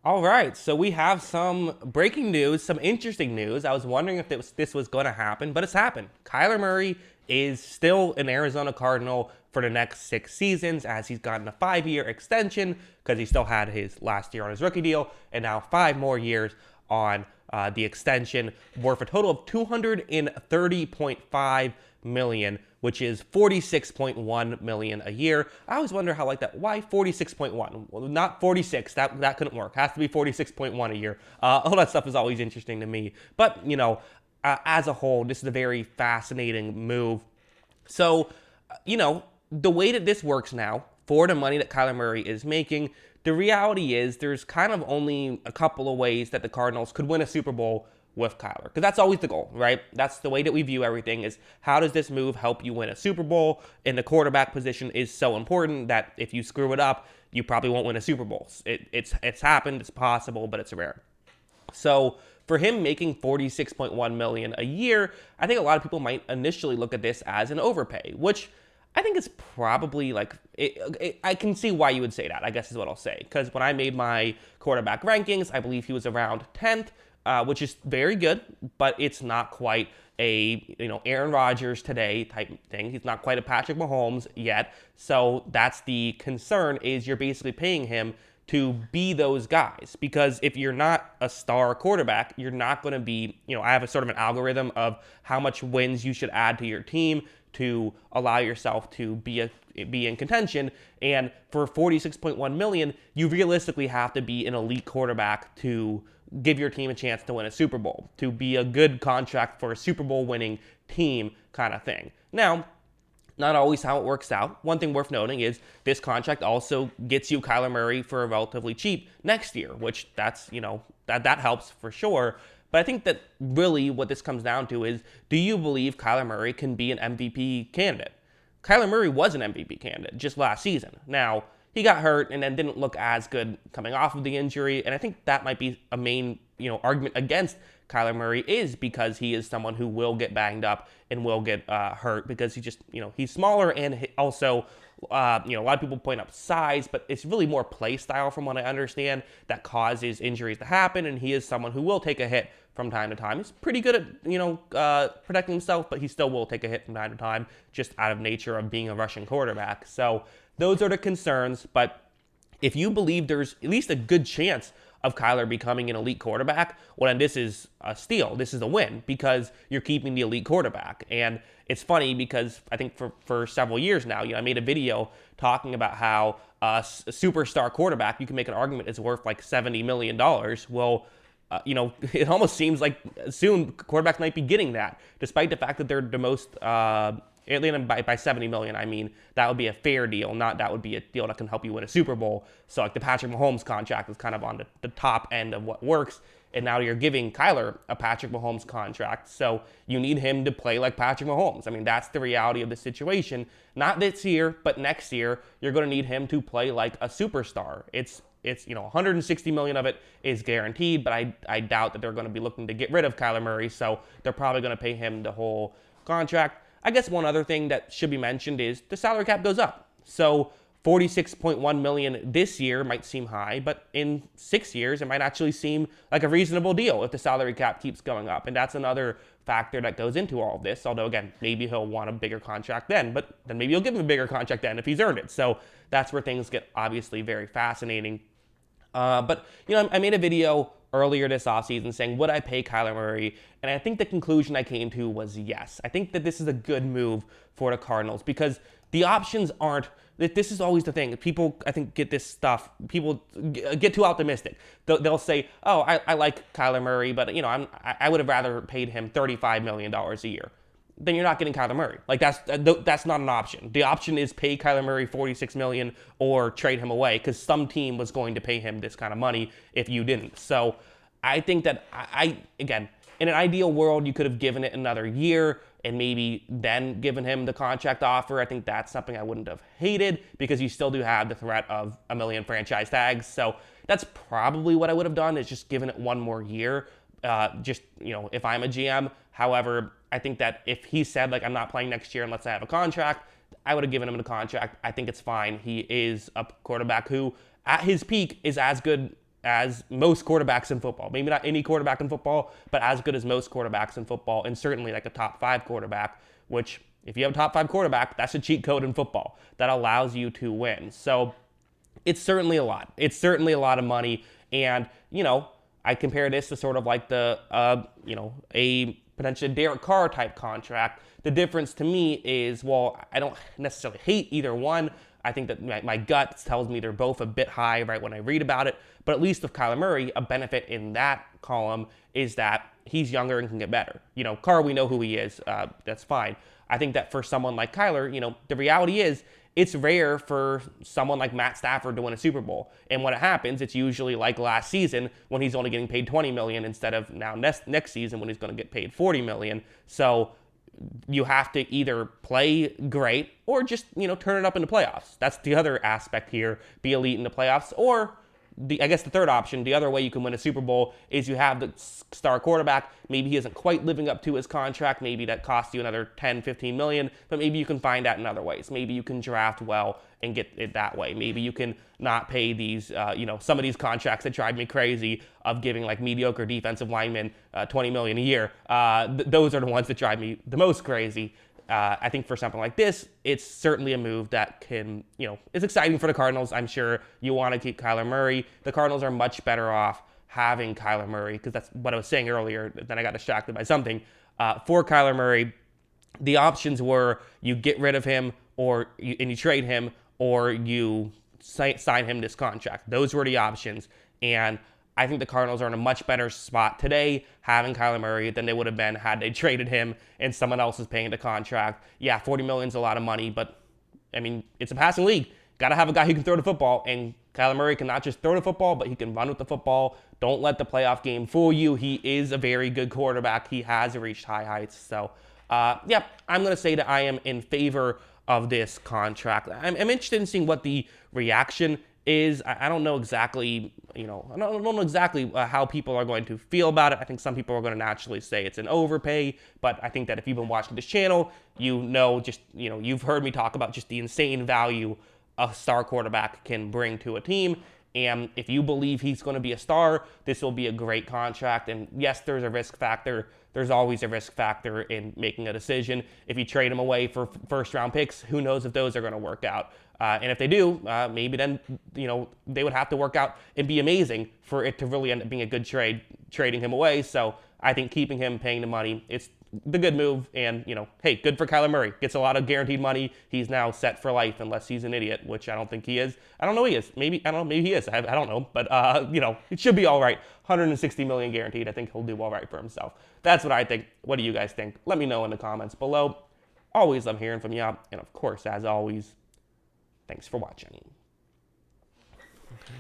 All right, so we have some breaking news, some interesting news. I was wondering if this was going to happen, but it's happened. Kyler Murray is still an Arizona Cardinal for the next 6 seasons, as he's gotten a 5-year extension because he still had his last year on his rookie deal, and now 5 more years on the extension, worth a total of $230.5 million, which is 46.1 million a year. I always wonder how like that. Why 46.1? Well, not 46. That couldn't work. Has to be 46.1 a year. All that stuff is always interesting to me. But as a whole, this is a very fascinating move. So, the way that this works now for the money that Kyler Murray is making, the reality is there's kind of only a couple of ways that the Cardinals could win a Super Bowl with Kyler, because that's always the goal, right? That's the way that we view everything, is how does this move help you win a Super Bowl? And the quarterback position is so important that if you screw it up, you probably won't win a Super Bowl. It's happened, it's possible, but it's rare. So for him making $46.1 million a year, I think a lot of people might initially look at this as an overpay, which I think it's probably like, I can see why you would say that, I guess is what I'll say. Because when I made my quarterback rankings, I believe he was around 10th, which is very good, but it's not quite a Aaron Rodgers today type thing. He's not quite a Patrick Mahomes yet. So that's the concern, is you're basically paying him to be those guys. Because if you're not a star quarterback, you're not going to be, I have a sort of an algorithm of how much wins you should add to your team to allow yourself to be in contention. And for $46.1 million, you realistically have to be an elite quarterback to give your team a chance to win a Super Bowl, to be a good contract for a Super Bowl winning team kind of thing. Now, not always how it works out. One thing worth noting is this contract also gets you Kyler Murray for a relatively cheap next year, which that helps for sure. But I think that really what this comes down to is, do you believe Kyler Murray can be an MVP candidate? Kyler Murray was an MVP candidate just last season. Now, he got hurt and then didn't look as good coming off of the injury. And I think that might be a main, argument against Kyler Murray, is because he is someone who will get banged up and will get hurt, because he's smaller, and also, a lot of people point out size, but it's really more play style from what I understand that causes injuries to happen. And he is someone who will take a hit from time to time. He's pretty good at, protecting himself, but he still will take a hit from time to time, just out of nature of being a rushing quarterback. So those are the concerns. But if you believe there's at least a good chance of Kyler becoming an elite quarterback, well, then this is a steal. This is a win, because you're keeping the elite quarterback. And it's funny because I think for several years now, I made a video talking about how a superstar quarterback, you can make an argument, is worth like $70 million. Well, it almost seems like soon quarterbacks might be getting that, despite the fact that they're the most, by 70 million, I mean, that would be a fair deal, not that would be a deal that can help you win a Super Bowl. So like the Patrick Mahomes contract is kind of on the top end of what works. And now you're giving Kyler a Patrick Mahomes contract. So you need him to play like Patrick Mahomes. I mean, that's the reality of the situation. Not this year, but next year, you're going to need him to play like a superstar. It's 160 million of it is guaranteed, but I doubt that they're going to be looking to get rid of Kyler Murray. So they're probably going to pay him the whole contract. I guess one other thing that should be mentioned is the salary cap goes up. So 46.1 million this year might seem high, but in 6 years, it might actually seem like a reasonable deal if the salary cap keeps going up. And that's another factor that goes into all of this. Although, again, maybe he'll want a bigger contract then, but then maybe you'll give him a bigger contract then if he's earned it. So that's where things get obviously very fascinating. But I made a video earlier this offseason saying, would I pay Kyler Murray? And I think the conclusion I came to was yes. I think that this is a good move for the Cardinals, because the options aren't, this is always the thing. People, I think, get this stuff. People get too optimistic. They'll say, oh, I like Kyler Murray, but I would have rather paid him $35 million a year. Then you're not getting Kyler Murray. Like that's not an option. The option is pay Kyler Murray $46 million or trade him away, because some team was going to pay him this kind of money if you didn't. So I think that again, in an ideal world, you could have given it another year and maybe then given him the contract offer. I think that's something I wouldn't have hated, because you still do have the threat of a million franchise tags. So that's probably what I would have done, is just given it one more year. If I'm a GM. However, I think that if he said, like, I'm not playing next year unless I have a contract, I would have given him the contract. I think it's fine. He is a quarterback who, at his peak, is as good as most quarterbacks in football. Maybe not any quarterback in football, but as good as most quarterbacks in football, and certainly like a top 5 quarterback, which if you have a top 5 quarterback, that's a cheat code in football that allows you to win. So it's certainly a lot. It's certainly a lot of money. And, I compare this to sort of like the, a potentially Derek Carr type contract. The difference to me is, well, I don't necessarily hate either one. I think that my gut tells me they're both a bit high right when I read about it. But at least with Kyler Murray, a benefit in that column is that he's younger and can get better. Carr, we know who he is. That's fine. I think that for someone like Kyler, the reality is it's rare for someone like Matt Stafford to win a Super Bowl. And when it happens, it's usually like last season when he's only getting paid $20 million instead of now next season when he's going to get paid $40 million. So you have to either play great or just, turn it up in the playoffs. That's the other aspect here, be elite in the playoffs. Or I guess the third option, the other way you can win a Super Bowl is you have the star quarterback. Maybe he isn't quite living up to his contract. Maybe that costs you another 10, 15 million, but maybe you can find that in other ways. Maybe you can draft well and get it that way. Maybe you can not pay these, some of these contracts that drive me crazy of giving like mediocre defensive linemen $20 million a year. Those are the ones that drive me the most crazy. I think for something like this, it's certainly a move that can, is exciting for the Cardinals. I'm sure you want to keep Kyler Murray. The Cardinals are much better off having Kyler Murray, because that's what I was saying earlier. Then I got distracted by something. For Kyler Murray, the options were you get rid of him and you trade him, or you sign him this contract. Those were the options. And I think the Cardinals are in a much better spot today having Kyler Murray than they would have been had they traded him and someone else is paying the contract. Yeah, $40 million is a lot of money, but I mean, it's a passing league. Got to have a guy who can throw the football, and Kyler Murray can not just throw the football, but he can run with the football. Don't let the playoff game fool you. He is a very good quarterback. He has reached high heights. So, I'm going to say that I am in favor of this contract. I'm interested in seeing what the reaction is. I don't know exactly, I don't know exactly how people are going to feel about it. I think some people are going to naturally say it's an overpay, but I think that if you've been watching this channel, you've heard me talk about just the insane value a star quarterback can bring to a team. And if you believe he's going to be a star, this will be a great contract. And yes, there's a risk factor. There's always a risk factor in making a decision. If you trade him away for first-round picks, who knows if those are going to work out. And if they do, maybe then, they would have to work out and be amazing for it to really end up being a good trade, trading him away. So I think keeping him, paying the money, it's the good move. And, hey, good for Kyler Murray. Gets a lot of guaranteed money. He's now set for life unless he's an idiot, which I don't think he is. I don't know he is. Maybe he is. I don't know. But, it should be all right. $160 million guaranteed. I think he'll do all right for himself. That's what I think. What do you guys think? Let me know in the comments below. Always love hearing from you. And, of course, as always, thanks for watching. Okay.